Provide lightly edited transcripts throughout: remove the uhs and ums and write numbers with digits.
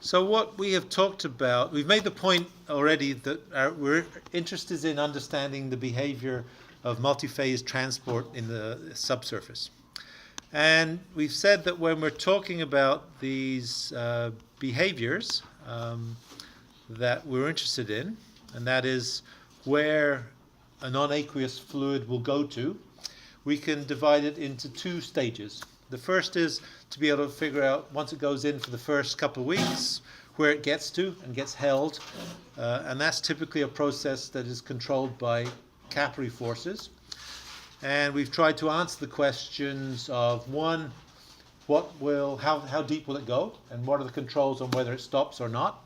So what we have talked about, we've made the point already that we're interested in understanding the behavior of multiphase transport in the subsurface. And we've said that when we're talking about these behaviors that we're interested in, and that is where a non-aqueous fluid will go to, we can divide it into two stages. The first is to be able to figure out, once it goes in for the first couple of weeks, where it gets to and gets held. And that's typically a process that is controlled by capillary forces. And we've tried to answer the questions of, one, how deep will it go? And what are the controls on whether it stops or not?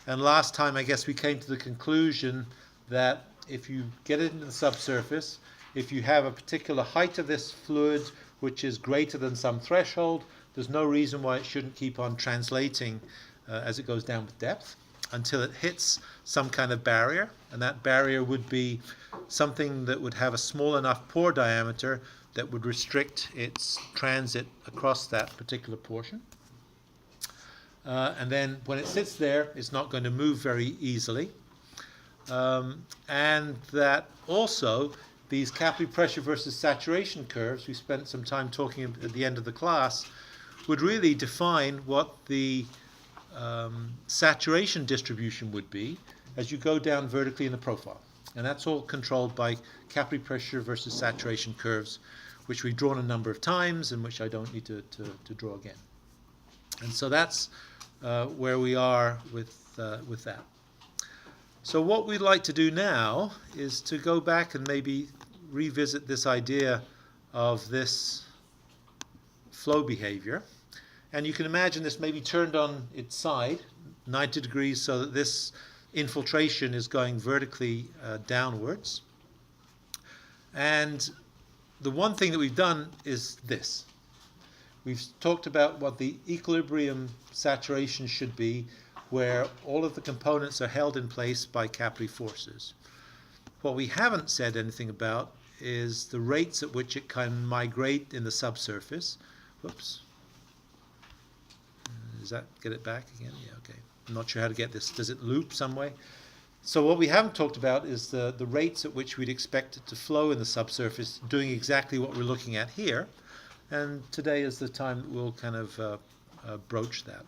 And last time, I guess we came to the conclusion that if you get it into the subsurface, if you have a particular height of this fluid which is greater than some threshold, there's no reason why it shouldn't keep on translating as it goes down with depth until it hits some kind of barrier. And that barrier would be something that would have a small enough pore diameter that would restrict its transit across that particular portion. And then when it sits there, it's not going to move very easily. And that also these capillary pressure versus saturation curves, we spent some time talking at the end of the class, would really define what the saturation distribution would be as you go down vertically in the profile. And that's all controlled by capillary pressure versus saturation curves, which we've drawn a number of times and which I don't need to draw again. And so that's where we are with that. So what we'd like to do now is to go back and maybe revisit this idea of this flow behavior. And you can imagine this maybe turned on its side, 90 degrees, so that this infiltration is going vertically downwards. And the one thing that we've done is this. We've talked about what the equilibrium saturation should be, where all of the components are held in place by capillary forces. What we haven't said anything about is the rates at which it can migrate in the subsurface. Whoops. Does that get it back again? Yeah, okay. I'm not sure how to get this. Does it loop some way? So what we haven't talked about is the rates at which we'd expect it to flow in the subsurface, doing exactly what we're looking at here. And today is the time that we'll kind of broach that.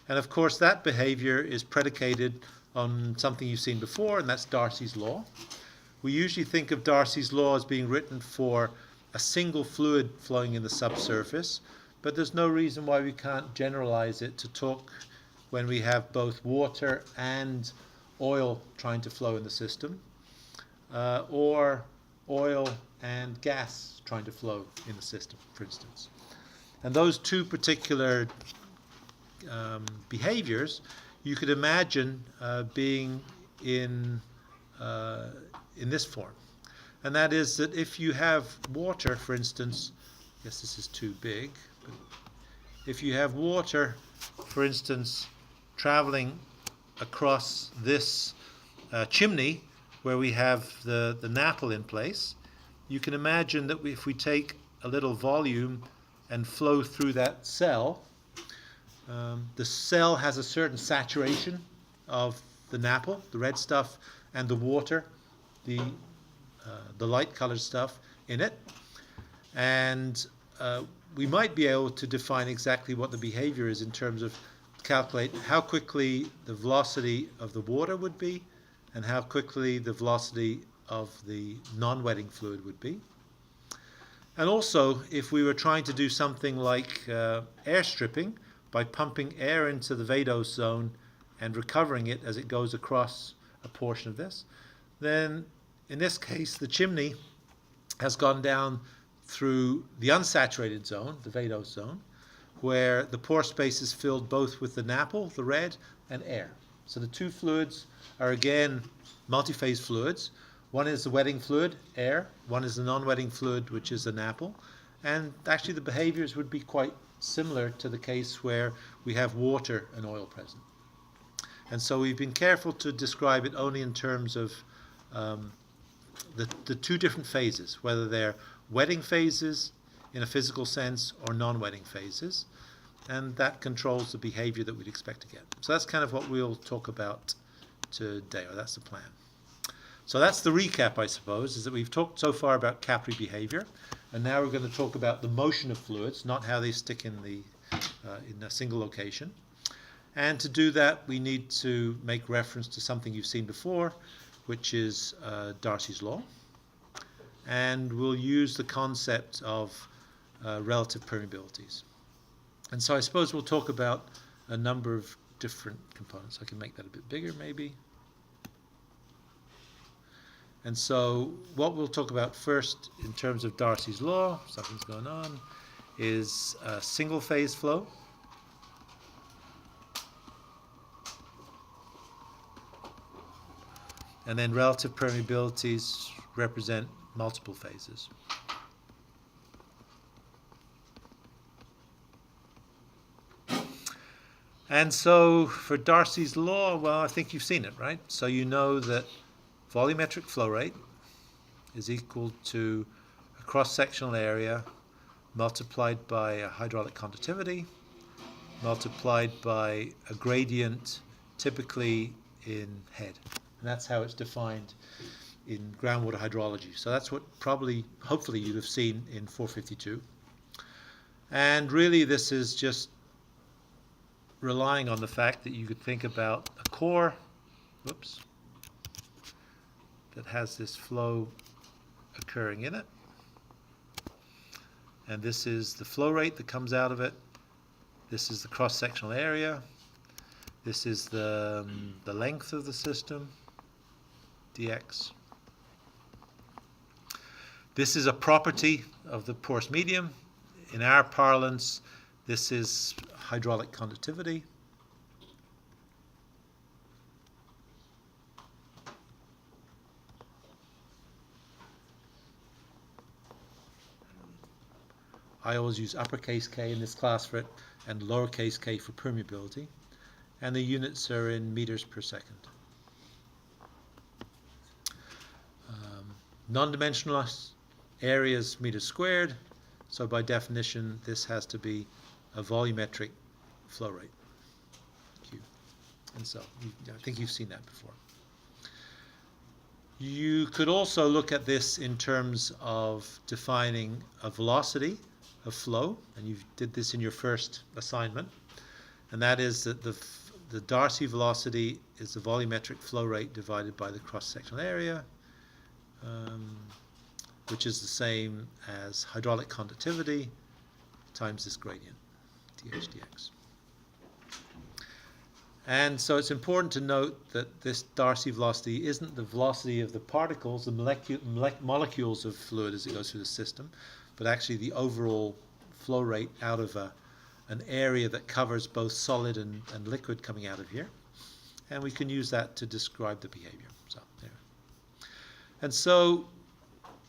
And of course, that behavior is predicated on something you've seen before, and that's Darcy's law. We usually think of Darcy's law as being written for a single fluid flowing in the subsurface, but there's no reason why we can't generalize it to talk when we have both water and oil trying to flow in the system, or oil and gas trying to flow in the system, for instance. And those two particular behaviors you could imagine being in this form. And that is that if you have water, for instance, I guess this is too big, but if you have water, for instance, traveling across this chimney where we have the napple in place, you can imagine that if we take a little volume and flow through that cell, the cell has a certain saturation of the napple, the red stuff, and the water, the light colored stuff in it. And we might be able to define exactly what the behavior is in terms of calculate how quickly the velocity of the water would be and how quickly the velocity of the non-wetting fluid would be. And also, if we were trying to do something like air stripping by pumping air into the vadose zone and recovering it as it goes across a portion of this, then in this case the chimney has gone down through the unsaturated zone, the vadose zone, where the pore space is filled both with the napple, the red, and air. So the two fluids are again multiphase fluids. One is the wetting fluid, air. One is the non-wetting fluid, which is the napple. And actually the behaviors would be quite similar to the case where we have water and oil present. And so we've been careful to describe it only in terms of the two different phases, whether they're wetting phases in a physical sense or non-wetting phases. and that controls the behavior that we'd expect to get. So that's kind of what we'll talk about today, or that's the plan. So that's the recap, I suppose, is that we've talked so far about capillary behavior, and now we're going to talk about the motion of fluids, not how they stick in a single location. And to do that, we need to make reference to something you've seen before, which is Darcy's law. And we'll use the concept of relative permeabilities. And so I suppose we'll talk about a number of different components. I can make that a bit bigger, maybe. And so what we'll talk about first in terms of Darcy's law, something's going on, is single phase flow. And then relative permeabilities represent multiple phases. And so for Darcy's law, well, I think you've seen it, right? So you know that volumetric flow rate is equal to a cross-sectional area multiplied by a hydraulic conductivity multiplied by a gradient, typically in head. And that's how it's defined in groundwater hydrology. So that's what hopefully you'd have seen in 452. And really this is just relying on the fact that you could think about a core, that has this flow occurring in it. And this is the flow rate that comes out of it. This is the cross-sectional area. This is the length of the system, dx. This is a property of the porous medium. In our parlance, this is hydraulic conductivity. I always use uppercase K in this class for it and lowercase k for permeability. And the units are in meters per second. Non-dimensional area is meters squared. So by definition, this has to be a volumetric flow rate, Q. And so I think you've seen that before. You could also look at this in terms of defining a velocity of flow, and you did this in your first assignment, and that is that the Darcy velocity is the volumetric flow rate divided by the cross-sectional area, which is the same as hydraulic conductivity times this gradient, dH dx. And so it's important to note that this Darcy velocity isn't the velocity of the particles, the molecules of fluid as it goes through the system, but actually the overall flow rate out of an area that covers both solid and liquid coming out of here. And we can use that to describe the behavior. So there. And so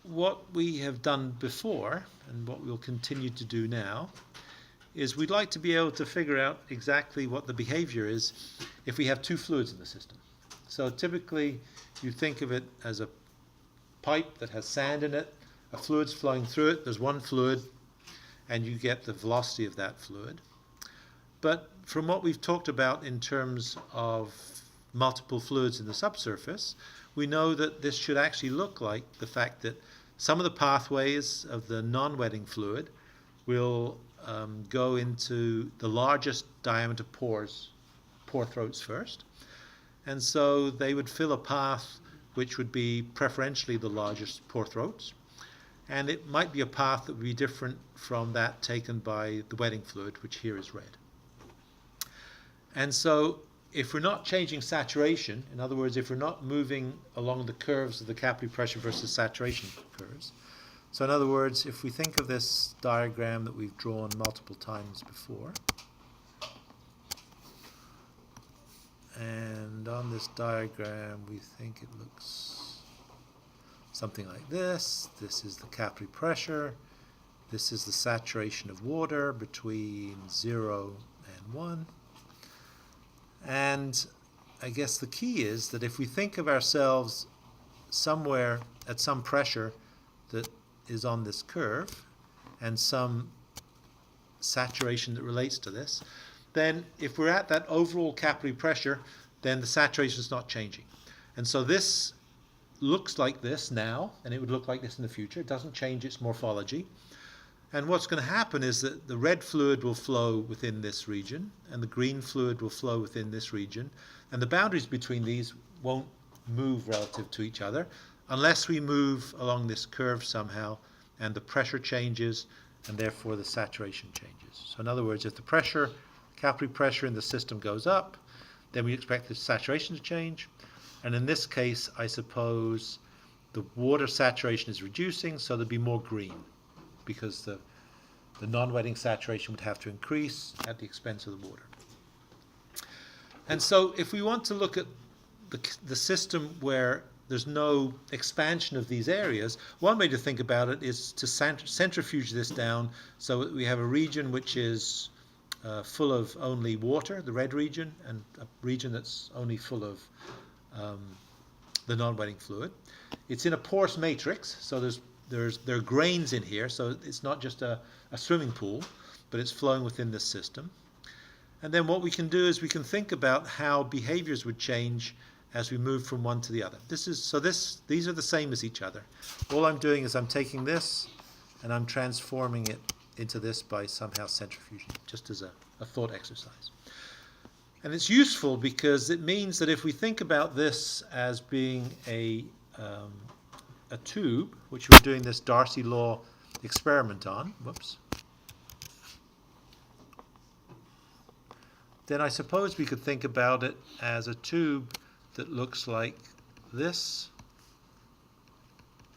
what we have done before, and what we'll continue to do now, is we'd like to be able to figure out exactly what the behavior is if we have two fluids in the system. So typically you think of it as a pipe that has sand in it, a fluid's flowing through it, there's one fluid, and you get the velocity of that fluid. But from what we've talked about in terms of multiple fluids in the subsurface, we know that this should actually look like the fact that some of the pathways of the non-wetting fluid will go into the largest diameter pore throats first. And so they would fill a path which would be preferentially the largest pore throats. And it might be a path that would be different from that taken by the wetting fluid, which here is red. And so if we're not changing saturation, in other words, if we're not moving along the curves of the capillary pressure versus saturation curves, so in other words, if we think of this diagram that we've drawn multiple times before, and on this diagram we think it looks something like this. This is the capillary pressure. This is the saturation of water between 0 and 1. And I guess the key is that if we think of ourselves somewhere at some pressure that is on this curve and some saturation that relates to this, then if we're at that overall capillary pressure, then the saturation is not changing. And so this looks like this now, and it would look like this in the future. It doesn't change its morphology. And what's going to happen is that the red fluid will flow within this region, and the green fluid will flow within this region, and the boundaries between these won't move relative to each other unless we move along this curve somehow, and the pressure changes, and therefore the saturation changes. So in other words, if the pressure, capillary pressure in the system goes up, then we expect the saturation to change. And in this case, I suppose the water saturation is reducing, so there'll be more green, because the non-wetting saturation would have to increase at the expense of the water. And so if we want to look at the system where there's no expansion of these areas, one way to think about it is to centrifuge this down so that we have a region which is full of only water, the red region, and a region that's only full of the non-wetting fluid. It's in a porous matrix, so there are grains in here, so it's not just a swimming pool, but it's flowing within this system. And then what we can do is we can think about how behaviors would change as we move from one to the other. These are the same as each other. All I'm doing is I'm taking this and I'm transforming it into this by somehow centrifuging, just as a thought exercise. And it's useful because it means that if we think about this as being a tube, which we're doing this Darcy law experiment on, then I suppose we could think about it as a tube that looks like this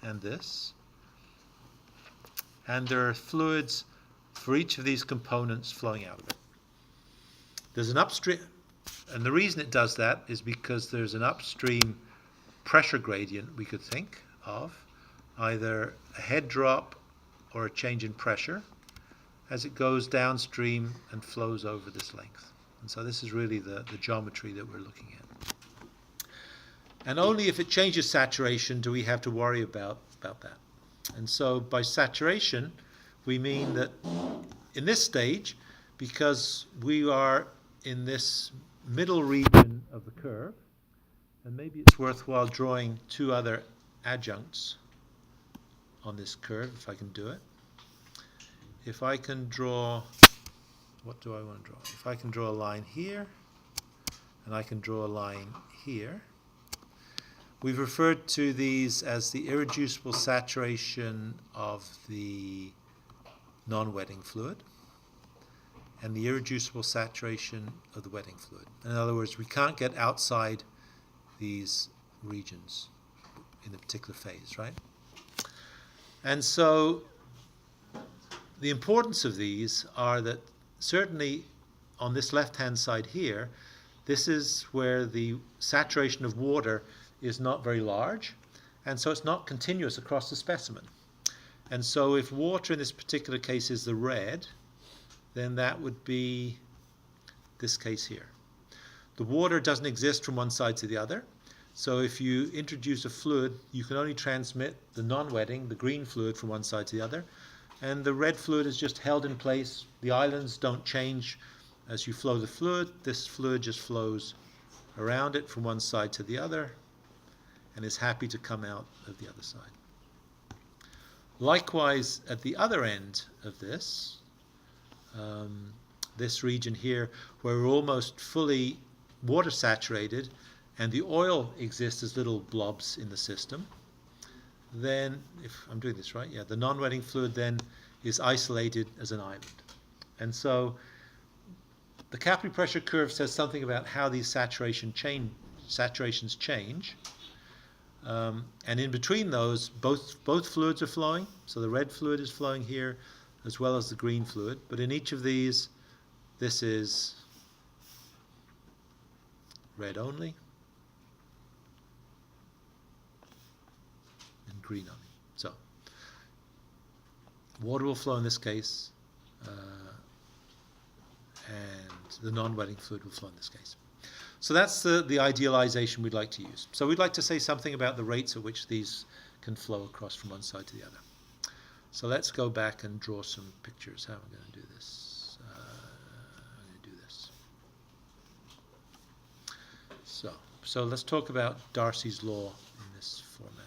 and this. And there are fluids for each of these components flowing out of it. There's an upstream, and the reason it does that is because there's an upstream pressure gradient we could think of, either a head drop or a change in pressure as it goes downstream and flows over this length. And so this is really the geometry that we're looking at. And only if it changes saturation do we have to worry about that. And so by saturation, we mean that in this stage, because we are in this middle region of the curve, and maybe it's worthwhile drawing two other adjuncts on this curve, if I can do it. If I can draw, what do I want to draw? If I can draw a line here, and I can draw a line here, we've referred to these as the irreducible saturation of the non-wetting fluid and the irreducible saturation of the wetting fluid. In other words, we can't get outside these regions in a particular phase, right? And so the importance of these are that certainly on this left-hand side here, this is where the saturation of water is not very large, and so it's not continuous across the specimen. And so if water in this particular case is the red, then that would be this case here. The water doesn't exist from one side to the other, so if you introduce a fluid, you can only transmit the non-wetting, the green fluid, from one side to the other, and the red fluid is just held in place. The islands don't change as you flow the fluid. This fluid just flows around it from one side to the other and is happy to come out of the other side. Likewise, at the other end of this, this region here, where we're almost fully water saturated and the oil exists as little blobs in the system, then, if I'm doing this right, yeah, the non-wetting fluid then is isolated as an island. And so the capillary pressure curve says something about how these saturations change. And in between those, both fluids are flowing. So the red fluid is flowing here as well as the green fluid. But in each of these, this is red only and green only. So water will flow in this case, and the non-wetting fluid will flow in this case. So that's the idealization we'd like to use. So we'd like to say something about the rates at which these can flow across from one side to the other. So let's go back and draw some pictures. How am I going to do this? So let's talk about Darcy's law in this format.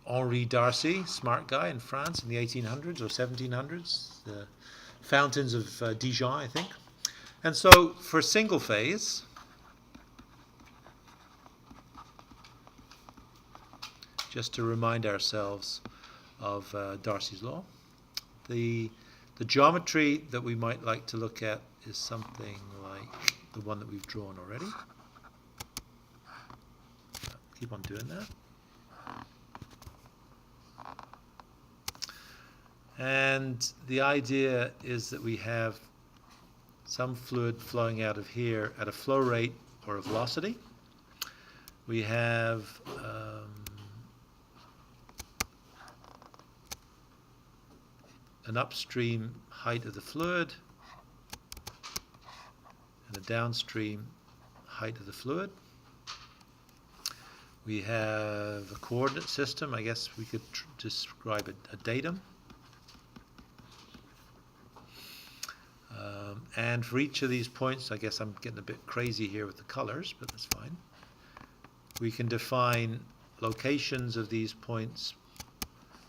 Henri Darcy, smart guy in France in the 1800s or 1700s, the fountains of Dijon, I think. And so for single phase, just to remind ourselves of Darcy's law, the geometry that we might like to look at is something like the one that we've drawn already. Keep on doing that. And the idea is that we have some fluid flowing out of here at a flow rate or a velocity. We have an upstream height of the fluid and a downstream height of the fluid. We have a coordinate system. I guess we could describe a datum. And for each of these points, I guess I'm getting a bit crazy here with the colors, but that's fine. We can define locations of these points,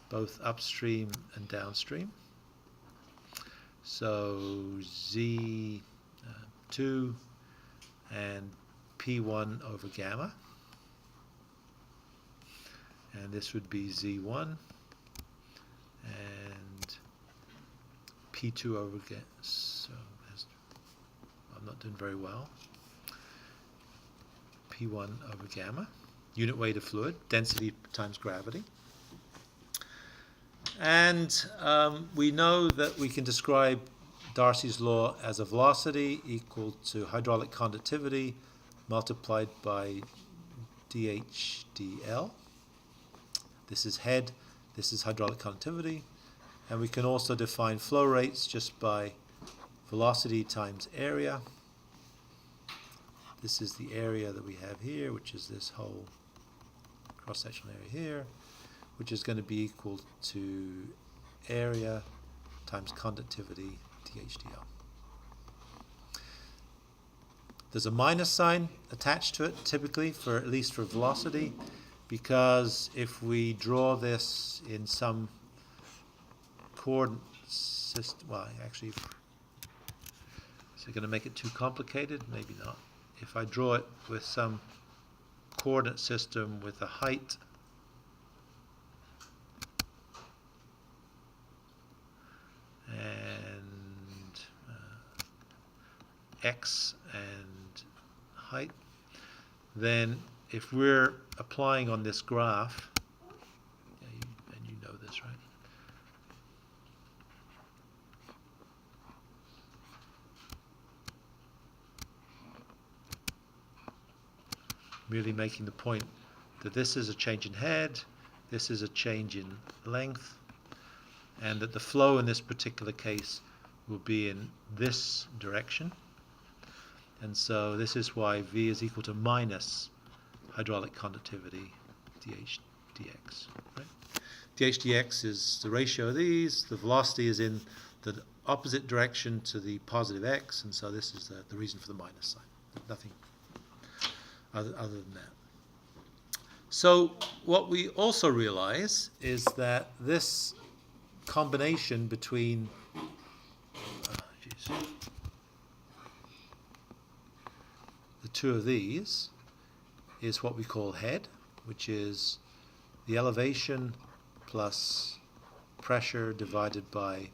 both upstream and downstream. So Z2 and P1 over gamma. And this would be Z1 and P2 over gamma. So I'm not doing very well. P1 over gamma, unit weight of fluid, density times gravity. And we know that we can describe Darcy's law as a velocity equal to hydraulic conductivity multiplied by dH/dL. This is head, this is hydraulic conductivity. And we can also define flow rates just by velocity times area. This is the area that we have here, which is this whole cross-sectional area here, which is going to be equal to area times conductivity dH/dL. There's a minus sign attached to it typically, for at least for velocity, because if we draw this in some coordinate system, well, actually, is it going to make it too complicated? Maybe not. If I draw it with some coordinate system with a height and x and height, then if we're applying on this graph, and you know this, right? Merely making the point that this is a change in head, this is a change in length, and that the flow in this particular case will be in this direction. And so this is why V is equal to minus hydraulic conductivity dH/dx. Right? dH/dx is the ratio of these. The velocity is in the opposite direction to the positive x, and so this is the reason for the minus sign. Nothing other than that. So what we also realize is that this combination between the two of these is what we call head, which is the elevation plus pressure divided by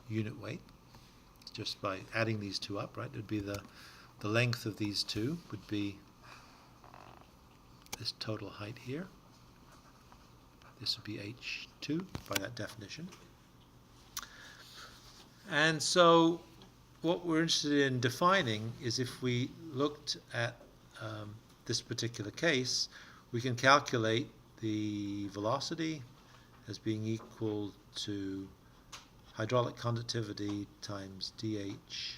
unit weight, just by adding these two up, right? It would be the length of these two would be this total height here. This would be H2 by that definition. And so what we're interested in defining is, if we looked at this particular case, we can calculate the velocity as being equal to hydraulic conductivity times dH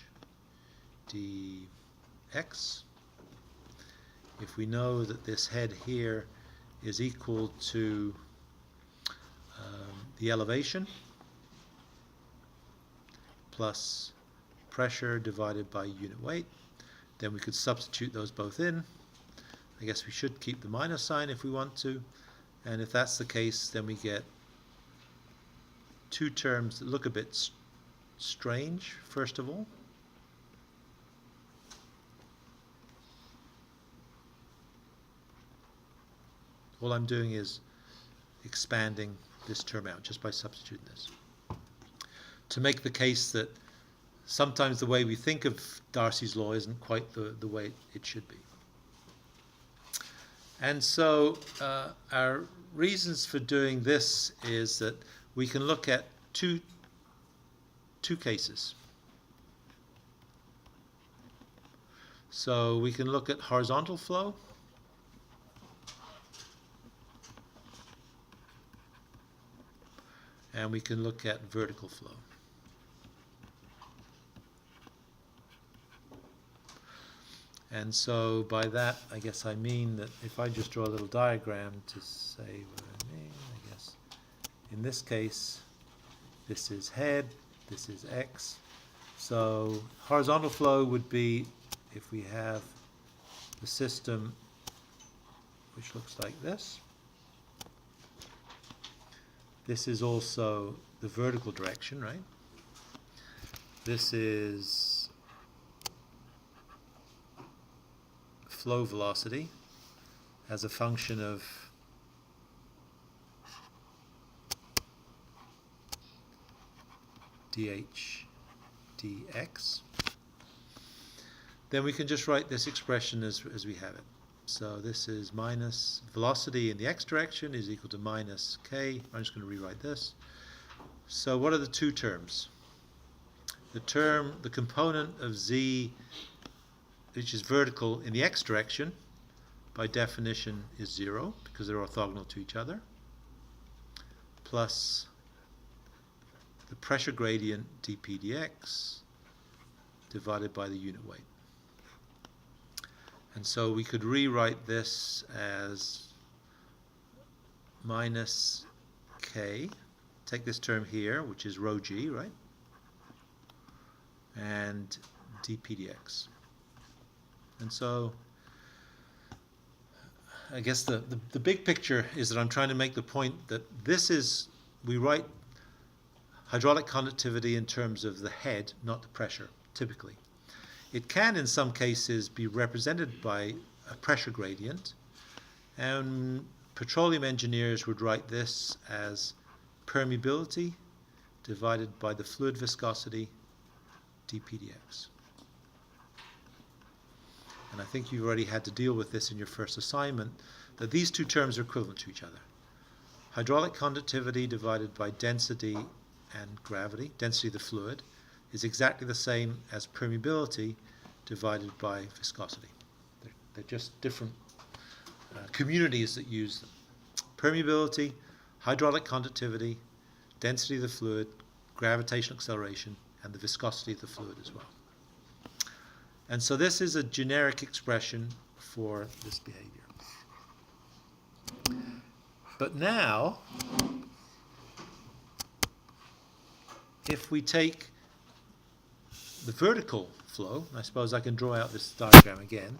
dx. If we know that this head here is equal to the elevation, plus pressure divided by unit weight. Then we could substitute those both in. I guess we should keep the minus sign if we want to. And if that's the case, then we get two terms that look a bit strange, first of all. All I'm doing is expanding this term out just by substituting this, to make the case that sometimes the way we think of Darcy's law isn't quite the way it should be. And so our reasons for doing this is that we can look at two cases. So we can look at horizontal flow, and we can look at vertical flow. And so by that, I guess I mean that if I just draw a little diagram to say what I mean, I guess in this case, this is head, this is X. So horizontal flow would be if we have the system which looks like this. This is also the vertical direction, right? This is flow velocity as a function of dH dx. Then we can just write this expression as we have it. So this is minus velocity in the x direction is equal to minus k. I'm just going to rewrite this. So what are the two terms? The component of z, which is vertical in the x direction, by definition is 0 because they're orthogonal to each other, plus the pressure gradient dp dx divided by the unit weight. And so we could rewrite this as minus k, take this term here, which is rho g, right? And dp dx. And so I guess the big picture is that I'm trying to make the point that this is, we write hydraulic conductivity in terms of the head, not the pressure, typically. It can, in some cases, be represented by a pressure gradient, and petroleum engineers would write this as permeability divided by the fluid viscosity dp dx. And I think you've already had to deal with this in your first assignment, that these two terms are equivalent to each other. Hydraulic conductivity divided by density and gravity, density of the fluid, is exactly the same as permeability divided by viscosity. They're just different communities that use them. Permeability, hydraulic conductivity, density of the fluid, gravitational acceleration, and the viscosity of the fluid as well. And so this is a generic expression for this behavior. But now, if we take the vertical flow, I suppose I can draw out this diagram again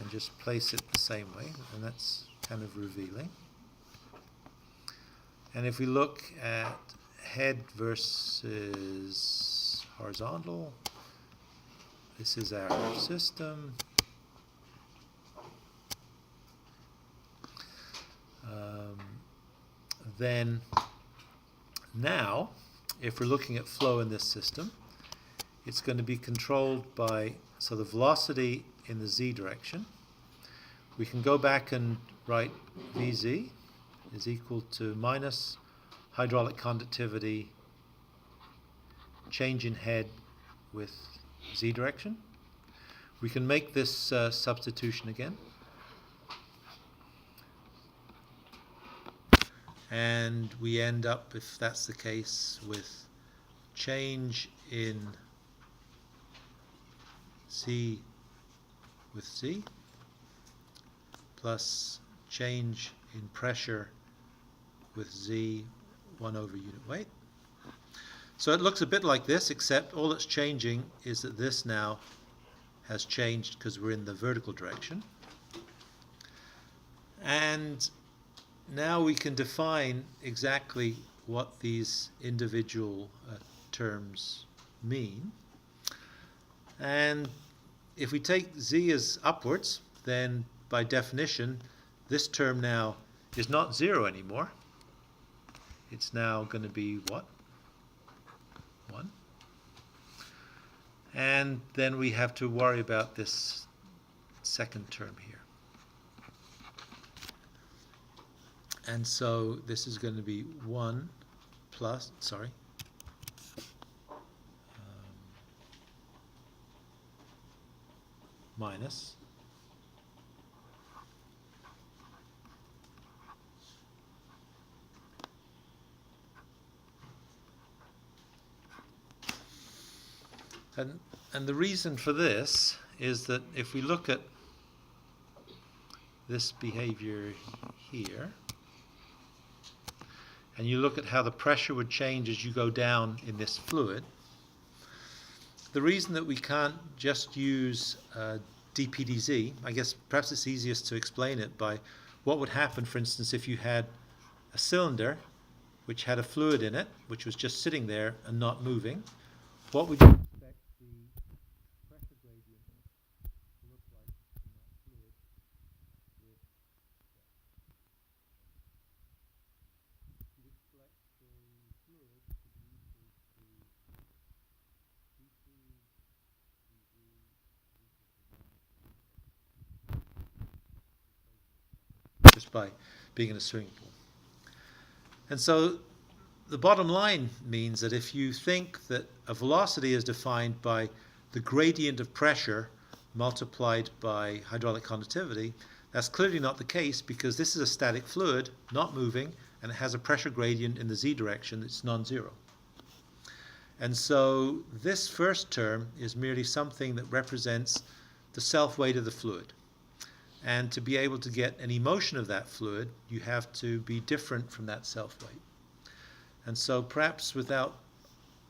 and just place it the same way, and that's kind of revealing. And if we look at head versus horizontal, this is our system. Then now, if we're looking at flow in this system, it's going to be controlled by, so the velocity in the z direction. We can go back and write Vz is equal to minus hydraulic conductivity, change in head with z direction. We can make this substitution again. And we end up, if that's the case, with change in z with z plus change in pressure with z 1 over unit weight. So it looks a bit like this, except all that's changing is that this now has changed because we're in the vertical direction. And now we can define exactly what these individual terms mean. And if we take z as upwards, then by definition this term now is not 0 anymore. It's now going to be what? 1. And then we have to worry about this second term here. And so this is going to be 1 plus, minus and the reason for this is that if we look at this behavior here, and you look at how the pressure would change as you go down in this fluid, the reason that we can't just use dpdz, I guess perhaps it's easiest to explain it by what would happen, for instance, if you had a cylinder which had a fluid in it, which was just sitting there and not moving. What would you expect the pressure gradient to look like in that fluid with you'd expect the fluid to be equal to just by being in a swimming pool. And so the bottom line means that if you think that a velocity is defined by the gradient of pressure multiplied by hydraulic conductivity, that's clearly not the case, because this is a static fluid, not moving, and it has a pressure gradient in the z direction that's non-zero. And so this first term is merely something that represents the self-weight of the fluid. And to be able to get any motion of that fluid, you have to be different from that self-weight. And so perhaps without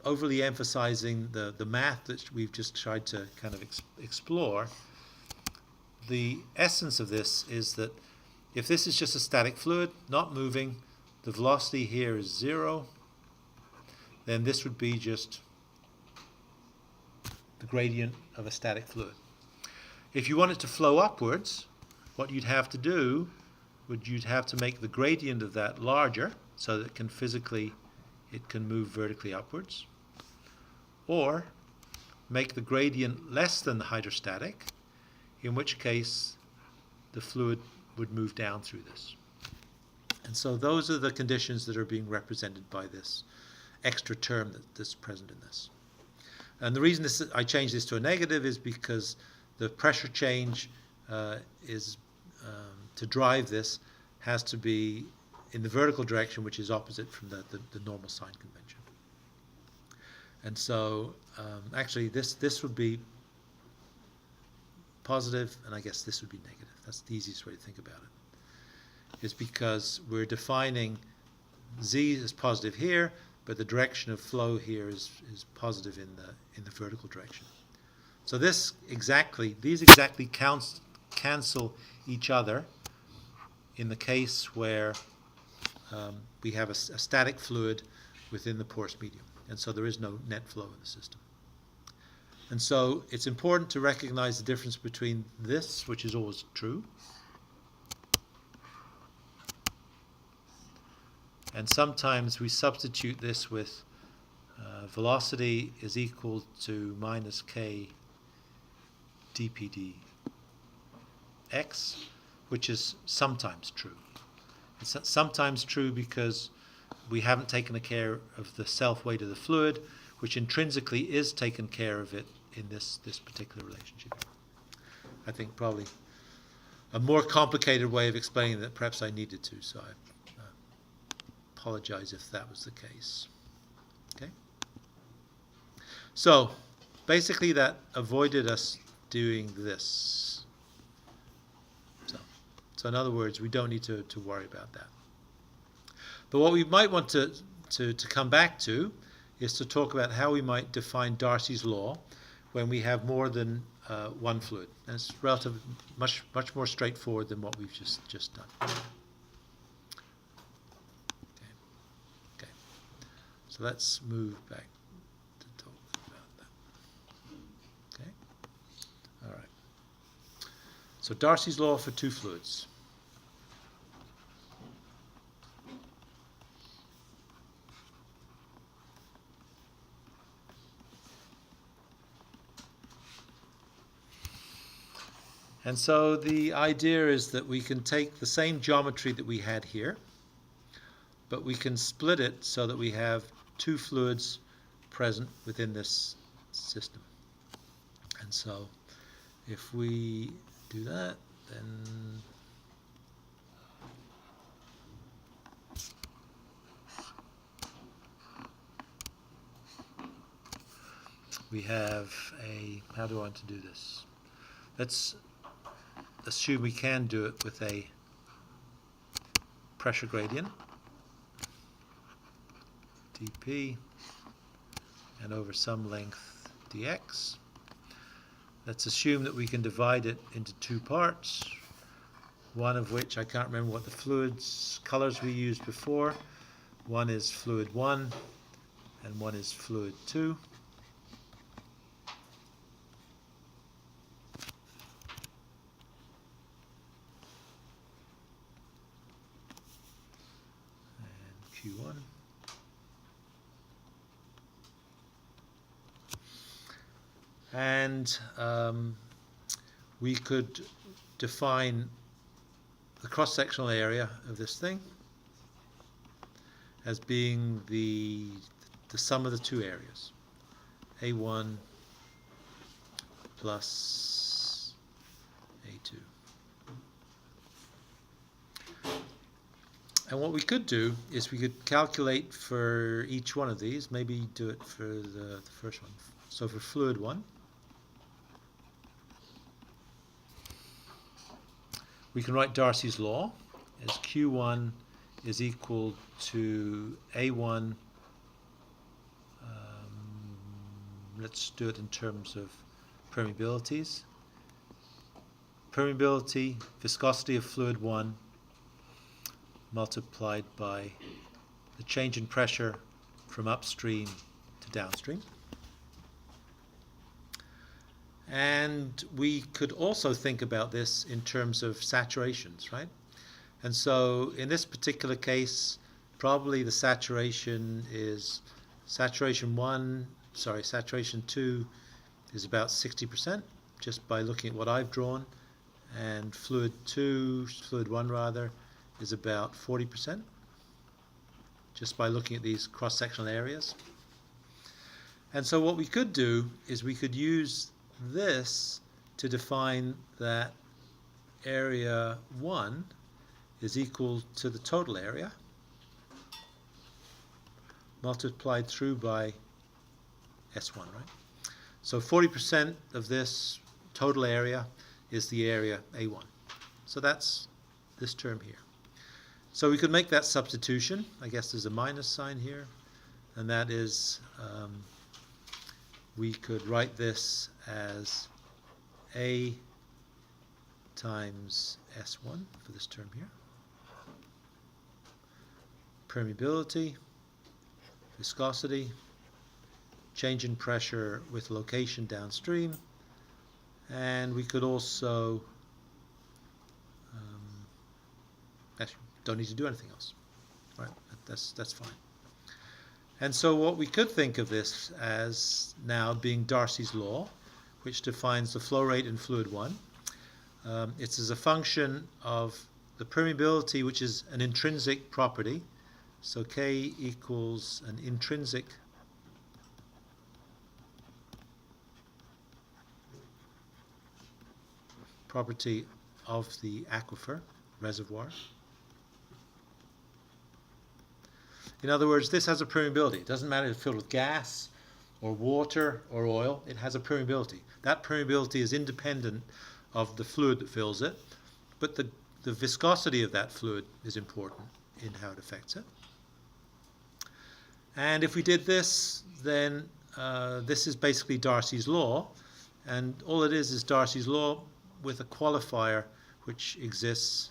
overly emphasizing the math that we've just tried to kind of explore, the essence of this is that if this is just a static fluid, not moving, the velocity here is 0, then this would be just the gradient of a static fluid. If you want it to flow upwards, what you'd have to do would you'd have to make the gradient of that larger so that it can move vertically upwards, or make the gradient less than the hydrostatic, in which case the fluid would move down through this. And so those are the conditions that are being represented by this extra term that's present in this. And the reason I changed this to a negative is because the pressure change to drive this has to be in the vertical direction, which is opposite from the normal sign convention. And so actually this would be positive, and I guess this would be negative. That's the easiest way to think about it, is because we're defining z as positive here, but the direction of flow here is positive in the vertical direction. So these exactly cancel each other in the case where we have a static fluid within the porous medium, and so there is no net flow in the system. And so it's important to recognize the difference between this, which is always true, and sometimes we substitute this with velocity is equal to minus k dpd x, which is sometimes true. It's sometimes true because we haven't taken care of the self-weight of the fluid, which intrinsically is taken care of it in this particular relationship. I think probably a more complicated way of explaining that perhaps I needed to, so I apologize if that was the case. Okay. So basically that avoided us doing this. So in other words, we don't need to worry about that. But what we might want to come back to is to talk about how we might define Darcy's law when we have more than one fluid. And it's relatively much more straightforward than what we've just done. Okay. So let's move back to talk about that. Okay. All right. So Darcy's law for two fluids. And so the idea is that we can take the same geometry that we had here, but we can split it so that we have two fluids present within this system. And so if we do that, then we have a, how do I want to do this? Let's assume we can do it with a pressure gradient, dP, and over some length dx. Let's assume that we can divide it into two parts, one of which I can't remember what the fluids colors we used before. One is fluid 1 and one is fluid 2. Q1. And we could define the cross-sectional area of this thing as being the sum of the two areas, A1 plus A2. And what we could do is we could calculate for each one of these, maybe do it for the first one. So for fluid 1, we can write Darcy's law as Q1 is equal to A1, let's do it in terms of permeabilities. Permeability, viscosity of fluid 1, multiplied by the change in pressure from upstream to downstream. And we could also think about this in terms of saturations, right? And so in this particular case, probably the saturation is saturation 2 is about 60%, just by looking at what I've drawn, and fluid 1 rather, is about 40%, just by looking at these cross-sectional areas. And so what we could do is we could use this to define that area 1 is equal to the total area multiplied through by S1, right? So 40% of this total area is the area A1. So that's this term here. So we could make that substitution. I guess there's a minus sign here, and that is we could write this as A times S1 for this term here. Permeability, viscosity, change in pressure with location downstream, and we could also actually don't need to do anything else. Right? That's fine. And so what we could think of this as now being Darcy's law, which defines the flow rate in fluid 1. It's as a function of the permeability, which is an intrinsic property. So K equals an intrinsic property of the aquifer, reservoir. In other words, this has a permeability. It doesn't matter if it's filled with gas or water or oil, it has a permeability. That permeability is independent of the fluid that fills it, but the viscosity of that fluid is important in how it affects it. And if we did this, then this is basically Darcy's law, and all it is Darcy's law with a qualifier which exists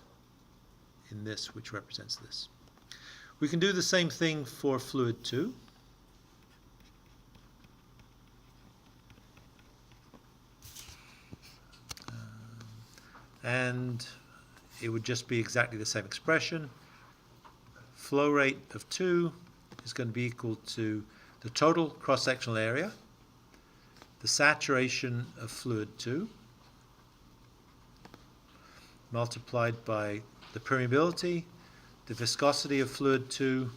in this, which represents this. We can do the same thing for fluid 2. And it would just be exactly the same expression. Flow rate of 2 is going to be equal to the total cross-sectional area, the saturation of fluid 2, multiplied by the permeability, the viscosity of fluid 2,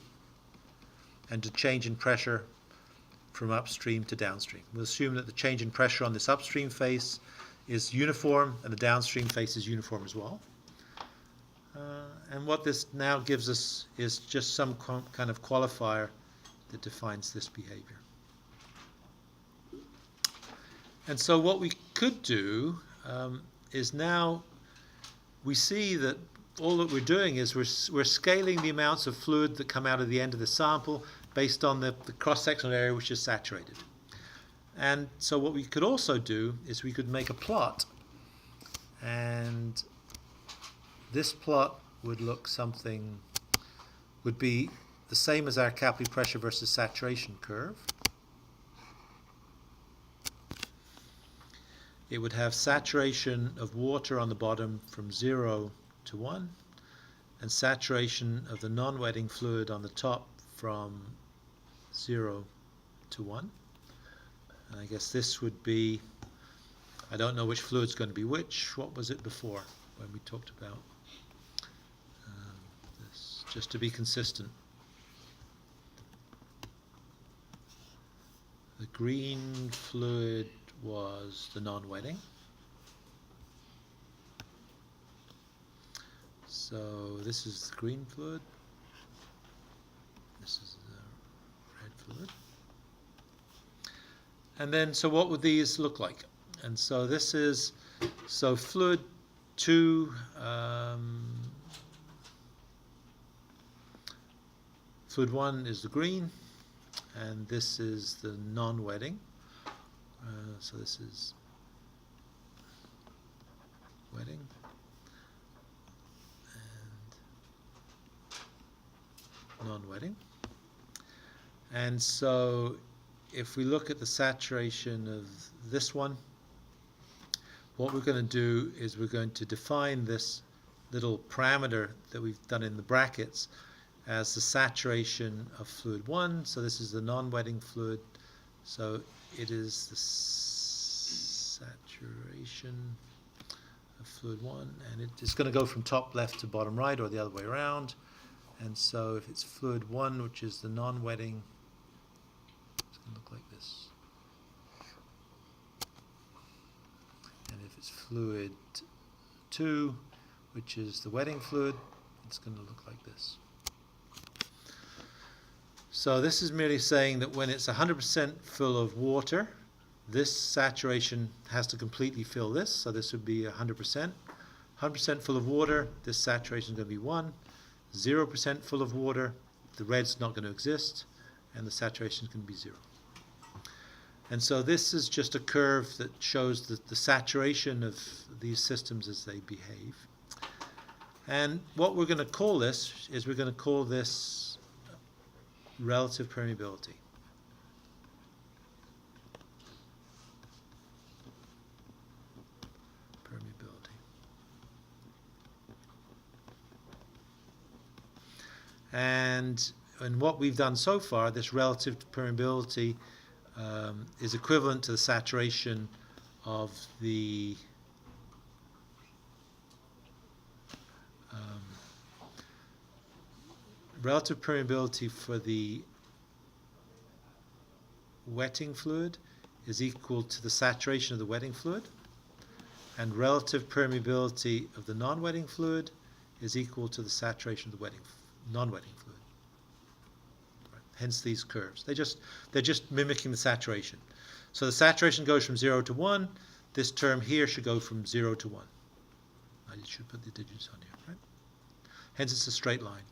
and the change in pressure from upstream to downstream. We'll assume that the change in pressure on this upstream face is uniform and the downstream face is uniform as well. And what this now gives us is just some kind of qualifier that defines this behavior. And so what we could do is now we see that all that we're doing is we're scaling the amounts of fluid that come out of the end of the sample based on the cross-sectional area which is saturated. And so what we could also do is we could make a plot, and this plot would be the same as our capillary pressure versus saturation curve. It would have saturation of water on the bottom from 0 to 1, and saturation of the non-wetting fluid on the top from 0 to 1. And I guess this would be, I don't know which fluid's going to be which. What was it before when we talked about this? Just to be consistent. The green fluid was the non-wetting. So this is the green fluid. This is the red fluid. And then, so what would these look like? And so this is, so fluid 2, fluid 1 is the green, and this is the non-wetting. So this is wetting, and non-wetting. And so if we look at the saturation of this one, what we're going to do is we're going to define this little parameter that we've done in the brackets as the saturation of fluid 1. So this is the non-wetting fluid. So it is the saturation of fluid 1, and it's going to go from top left to bottom right, or the other way around. And so if it's fluid 1, which is the non-wetting, it's going to look like this. And if it's fluid 2, which is the wetting fluid, it's going to look like this. So this is merely saying that when it's 100% full of water, this saturation has to completely fill this. So this would be 100%. 100% full of water, this saturation is going to be 1. 0% full of water, the red's not going to exist, and the saturation is going to be 0. And so this is just a curve that shows the saturation of these systems as they behave. And what we're going to call this is we're going to call this relative permeability. And what we've done so far, this relative permeability is equivalent to the saturation of the relative permeability for the wetting fluid is equal to the saturation of the wetting fluid, and relative permeability of the non-wetting fluid is equal to the saturation of the non-wetting fluid. Right. Hence these curves. They're just mimicking the saturation. So the saturation goes from 0 to 1. This term here should go from 0 to 1. I should put the digits on here, right? Hence it's a straight line.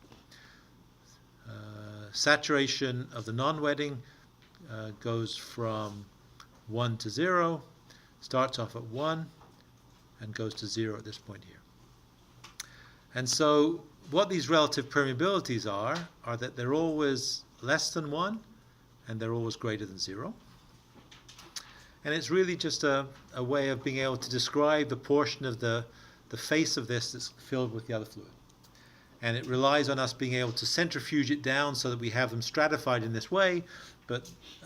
saturation of the non-wetting goes from 1 to 0, starts off at 1 and goes to 0 at this point here. And so what these relative permeabilities are that they're always less than 1 and they're always greater than 0. And it's really just a way of being able to describe the portion of the face of this that's filled with the other fluid. And it relies on us being able to centrifuge it down so that we have them stratified in this way,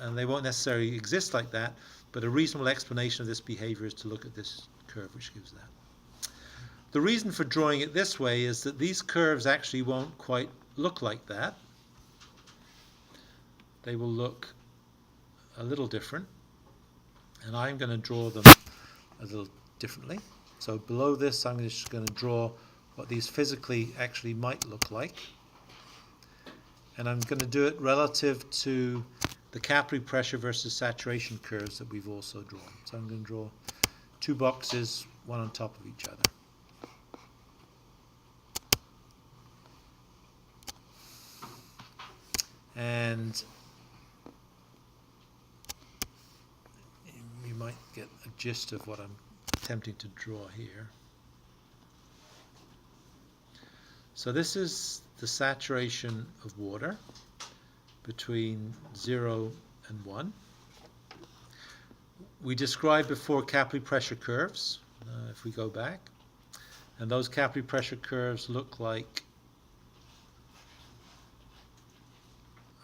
and they won't necessarily exist like that, but a reasonable explanation of this behavior is to look at this curve, which gives that. The reason for drawing it this way is that these curves actually won't quite look like that. They will look a little different, and I'm going to draw them a little differently. So below this, I'm just going to draw what these physically actually might look like. And I'm going to do it relative to the capillary pressure versus saturation curves that we've also drawn. So I'm going to draw two boxes, one on top of each other. And you might get a gist of what I'm attempting to draw here. So this is the saturation of water between 0 and 1. We described before capillary pressure curves, if we go back, and those capillary pressure curves look like,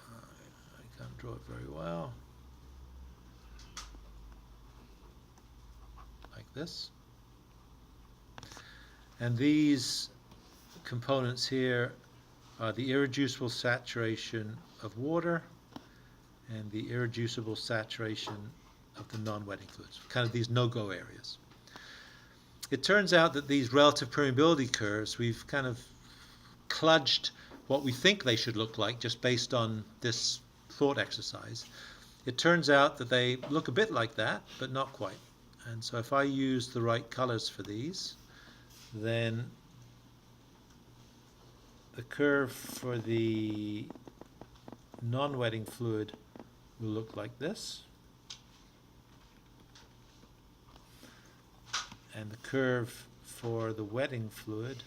I can't draw it very well, like this. And these components here are the irreducible saturation of water and the irreducible saturation of the non-wetting fluids, kind of these no-go areas. It turns out that these relative permeability curves, we've kind of kludged what we think they should look like just based on this thought exercise. It turns out that they look a bit like that, but not quite. And so if I use the right colors for these, then the curve for the non-wetting fluid will look like this. And the curve for the wetting fluid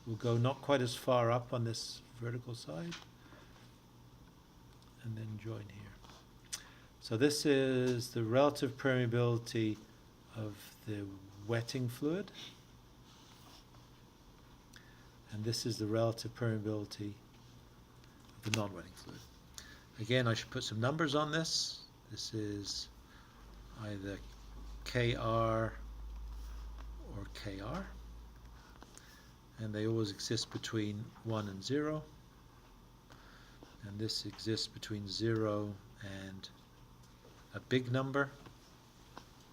will go not quite as far up on this vertical side and then join here. So this is the relative permeability of the wetting fluid, and this is the relative permeability of the non-wetting fluid. Again, I should put some numbers on this. This is either KR or KR, and they always exist between 1 and 0, and this exists between 0 and a big number,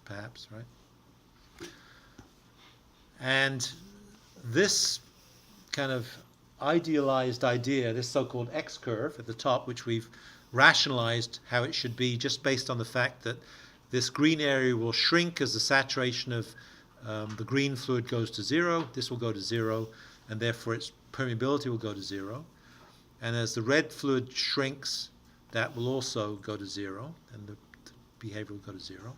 perhaps, right? And this kind of idealized idea, this so-called X curve at the top, which we've rationalized how it should be just based on the fact that this green area will shrink as the saturation of the green fluid goes to 0. This will go to 0, and therefore its permeability will go to 0. And as the red fluid shrinks, that will also go to 0, and the behavior will go to 0.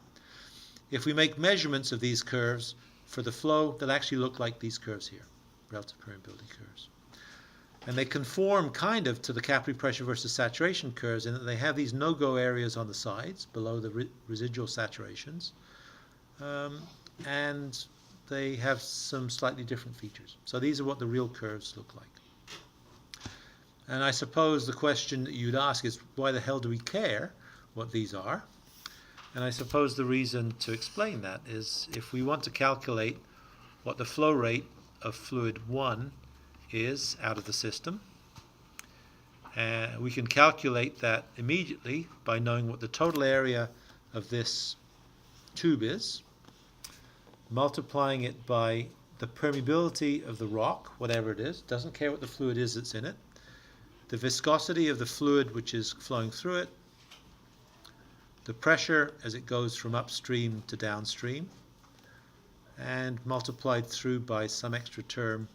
If we make measurements of these curves for the flow, they'll actually look like these curves here, relative permeability curves. And they conform kind of to the capillary pressure versus saturation curves in that they have these no-go areas on the sides below the residual saturations, and they have some slightly different features. So these are what the real curves look like. And I suppose the question that you'd ask is, why the hell do we care what these are? And I suppose the reason to explain that is if we want to calculate what the flow rate of fluid 1 is out of the system, we can calculate that immediately by knowing what the total area of this tube is, multiplying it by the permeability of the rock, whatever it is, doesn't care what the fluid is that's in it, the viscosity of the fluid which is flowing through it, the pressure as it goes from upstream to downstream, and multiplied through by some extra term,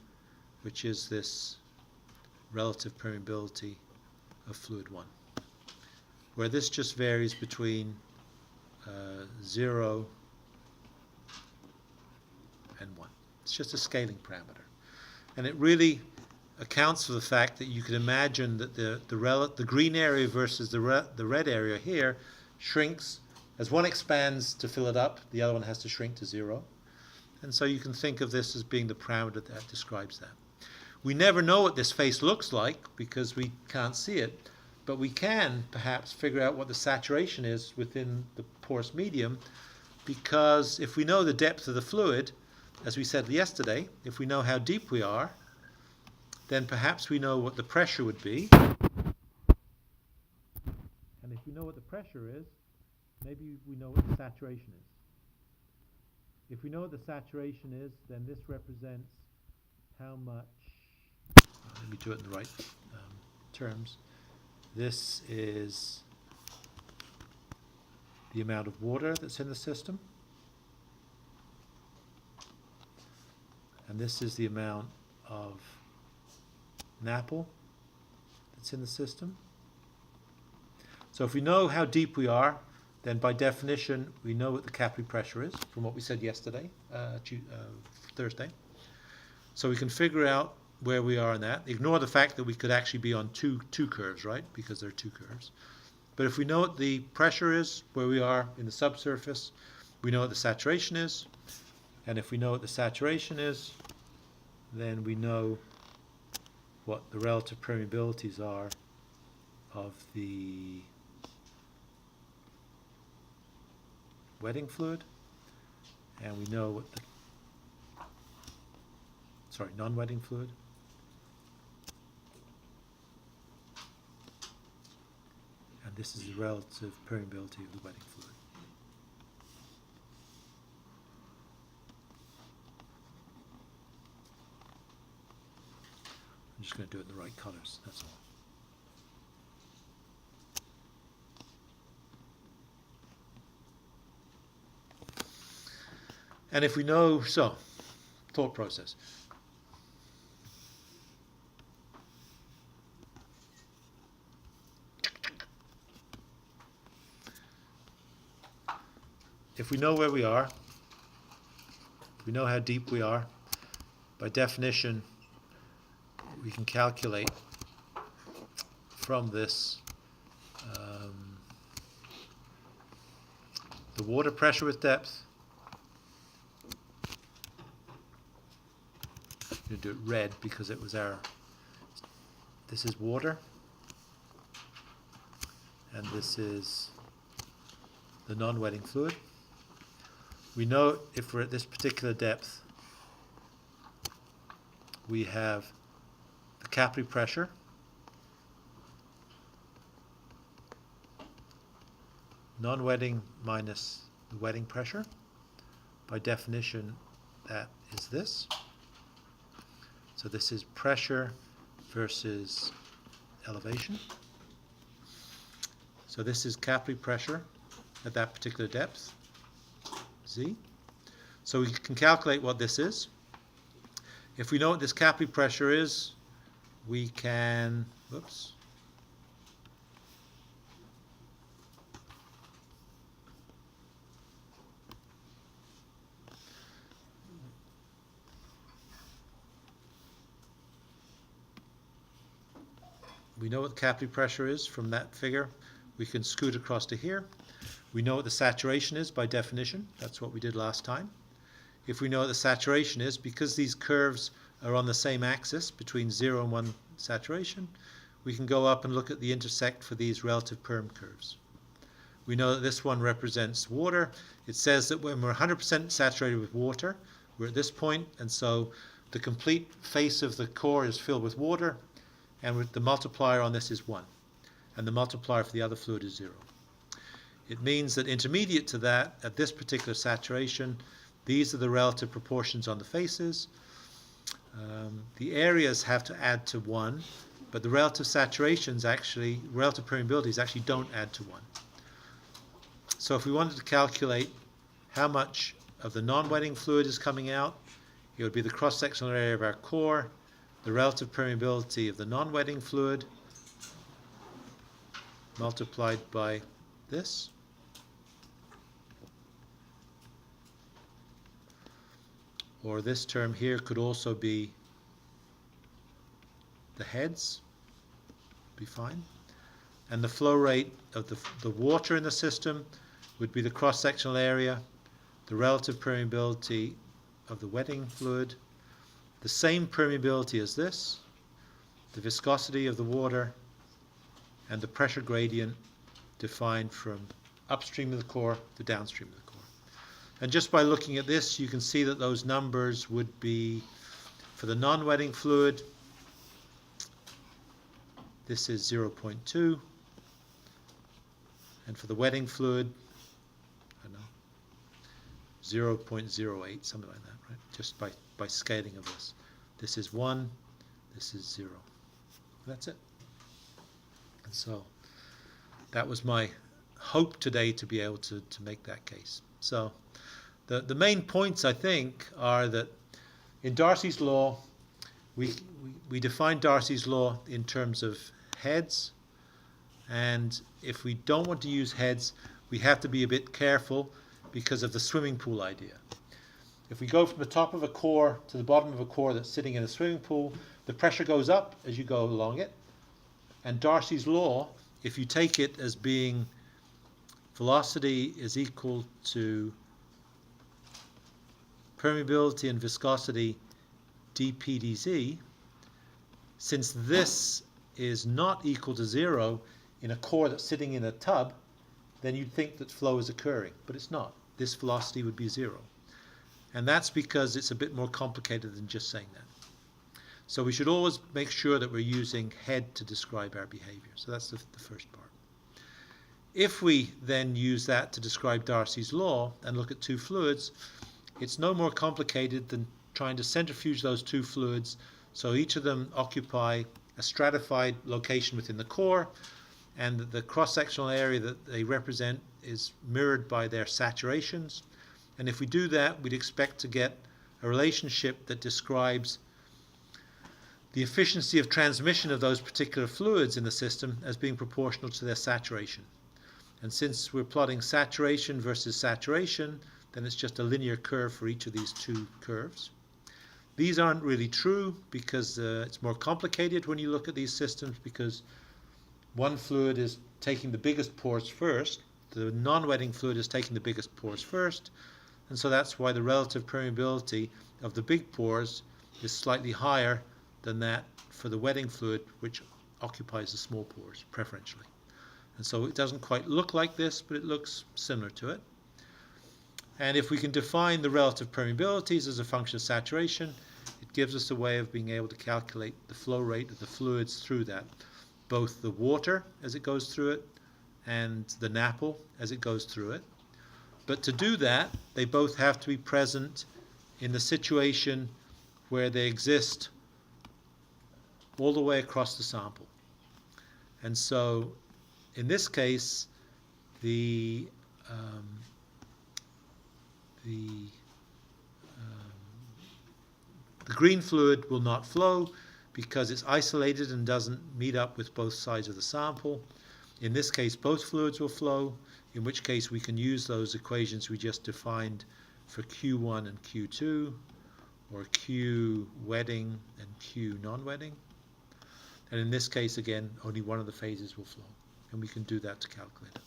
which is this relative permeability of fluid 1, where this just varies between 0 and 1. It's just a scaling parameter. And it really accounts for the fact that you can imagine that the green area versus the red area here shrinks. As one expands to fill it up, the other one has to shrink to 0. And so you can think of this as being the parameter that describes that. We never know what this face looks like because we can't see it, but we can perhaps figure out what the saturation is within the porous medium, because if we know the depth of the fluid, as we said yesterday, if we know how deep we are, then perhaps we know what the pressure would be. And if we know what the pressure is, maybe we know what the saturation is. If we know what the saturation is, then this represents how much, let me do it in the right terms. This is the amount of water that's in the system. And this is the amount of NAPL that's in the system. So if we know how deep we are, then by definition we know what the capillary pressure is from what we said yesterday, Thursday. So we can figure out where we are in that. Ignore the fact that we could actually be on two curves, right? Because there are two curves. But if we know what the pressure is, where we are in the subsurface, we know what the saturation is. And if we know what the saturation is, then we know what the relative permeabilities are of the wetting fluid, and we know what the non-wetting fluid, and this is the relative permeability of the wetting fluid. I'm just going to do it in the right colors, that's all. And if we know, so, thought process. If we know where we are, if we know how deep we are, by definition, we can calculate from this the water pressure with depth. I'm going to do it red because it was this is water, and this is the non-wetting fluid. We know if we're at this particular depth, we have the capillary pressure, non-wetting minus the wetting pressure. By definition, that is this. So this is pressure versus elevation. So this is capillary pressure at that particular depth, Z. So we can calculate what this is. If we know what this capillary pressure is, we can, we know what the capillary pressure is from that figure. We can scoot across to here. We know what the saturation is by definition. That's what we did last time. If we know what the saturation is, because these curves are on the same axis between 0 and 1 saturation, we can go up and look at the intersect for these relative perm curves. We know that this one represents water. It says that when we're 100% saturated with water, we're at this point, and so the complete face of the core is filled with water, and the multiplier on this is 1, and the multiplier for the other fluid is 0. It means that intermediate to that, at this particular saturation, these are the relative proportions on the faces. The areas have to add to 1, but the relative saturations actually, relative permeabilities actually don't add to 1. So if we wanted to calculate how much of the non-wetting fluid is coming out, it would be the cross-sectional area of our core, the relative permeability of the non-wetting fluid, multiplied by this. Or this term here could also be the heads, be fine. And the flow rate of the water in the system would be the cross-sectional area, the relative permeability of the wetting fluid, the same permeability as this, the viscosity of the water, and the pressure gradient defined from upstream of the core to downstream of the core. And just by looking at this, you can see that those numbers would be, for the non-wetting fluid, this is 0.2, and for the wetting fluid, I don't know, 0.08, something like that, right? Just by scaling of this. This is 1, this is 0. That's it. And so that was my hope today, to be able to make that case. So the main points, I think, are that in Darcy's law, we define Darcy's law in terms of heads, and if we don't want to use heads, we have to be a bit careful because of the swimming pool idea. If we go from the top of a core to the bottom of a core that's sitting in a swimming pool, the pressure goes up as you go along it. And Darcy's law, if you take it as being velocity is equal to permeability and viscosity dP dz, since this is not equal to 0 in a core that's sitting in a tub, then you'd think that flow is occurring, but it's not. This velocity would be 0. And that's because it's a bit more complicated than just saying that. So we should always make sure that we're using head to describe our behavior. So that's the first part. If we then use that to describe Darcy's law and look at two fluids, it's no more complicated than trying to centrifuge those two fluids so each of them occupy a stratified location within the core, and the cross-sectional area that they represent is mirrored by their saturations. And if we do that, we'd expect to get a relationship that describes the efficiency of transmission of those particular fluids in the system as being proportional to their saturation. And since we're plotting saturation versus saturation, then it's just a linear curve for each of these two curves. These aren't really true because it's more complicated when you look at these systems, because one fluid is taking the biggest pores first, the non-wetting fluid is taking the biggest pores first, and so that's why the relative permeability of the big pores is slightly higher than that for the wetting fluid, which occupies the small pores preferentially. And so it doesn't quite look like this, but it looks similar to it. And if we can define the relative permeabilities as a function of saturation, it gives us a way of being able to calculate the flow rate of the fluids through that, both the water as it goes through it and the napple as it goes through it. But to do that, they both have to be present in the situation where they exist all the way across the sample. And so in this case, the green fluid will not flow because it's isolated and doesn't meet up with both sides of the sample. In this case, both fluids will flow, in which case we can use those equations we just defined for Q1 and Q2, or Q wetting and Q non-wetting. And in this case, again, only one of the phases will flow, and we can do that to calculate it.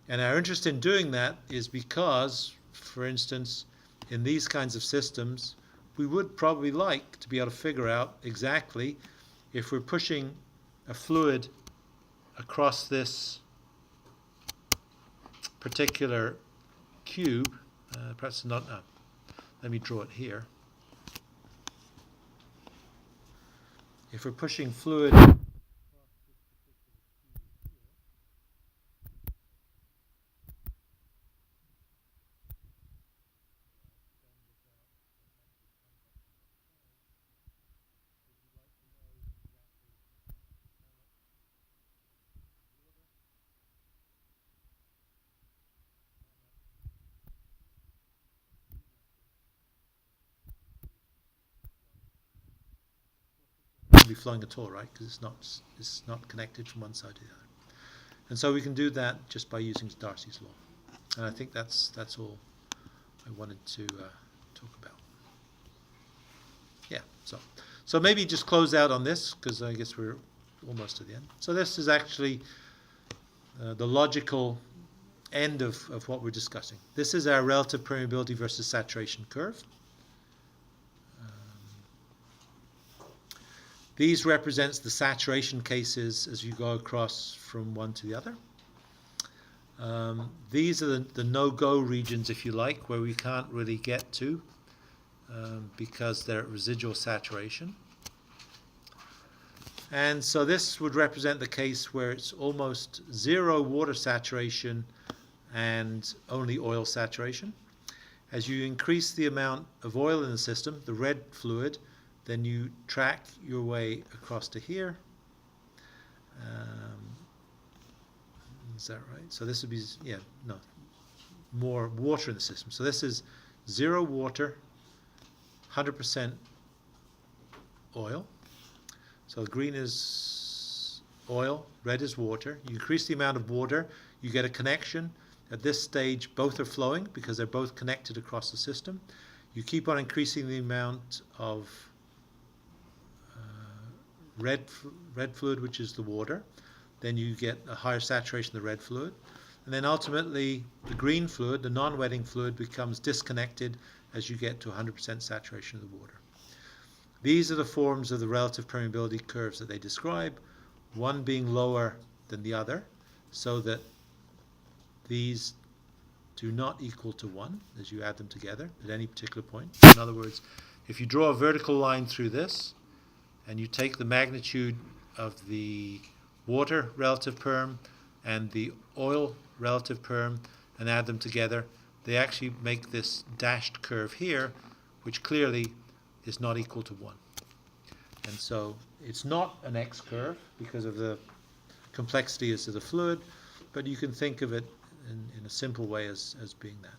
And our interest in doing that is because, for instance, in these kinds of systems, we would probably like to be able to figure out exactly if we're pushing a fluid across this particular cube, perhaps not, let me draw it here. If we're pushing fluid be flowing at all, right? Because it's not connected from one side to the other. And so we can do that just by using Darcy's law. And I think that's all I wanted to talk about. Yeah, so maybe just close out on this, because I guess we're almost at the end. So this is actually the logical end of what we're discussing. This is our relative permeability versus saturation curve. These represents the saturation cases as you go across from one to the other. These are the no-go regions, if you like, where we can't really get to because they're at residual saturation. And so this would represent the case where it's almost zero water saturation and only oil saturation. As you increase the amount of oil in the system, the red fluid, then you track your way across to here. Is that right? So this would be, more water in the system. So this is zero water, 100% oil. So green is oil, red is water. You increase the amount of water, you get a connection. At this stage, both are flowing because they're both connected across the system. You keep on increasing the amount of red fluid, which is the water. Then you get a higher saturation of the red fluid. And then ultimately, the green fluid, the non-wetting fluid, becomes disconnected as you get to 100% saturation of the water. These are the forms of the relative permeability curves that they describe, one being lower than the other, so that these do not equal to 1 as you add them together at any particular point. In other words, if you draw a vertical line through this, and you take the magnitude of the water relative perm and the oil relative perm and add them together, they actually make this dashed curve here, which clearly is not equal to 1. And so it's not an X curve because of the complexity of the fluid, but you can think of it in a simple way as being that.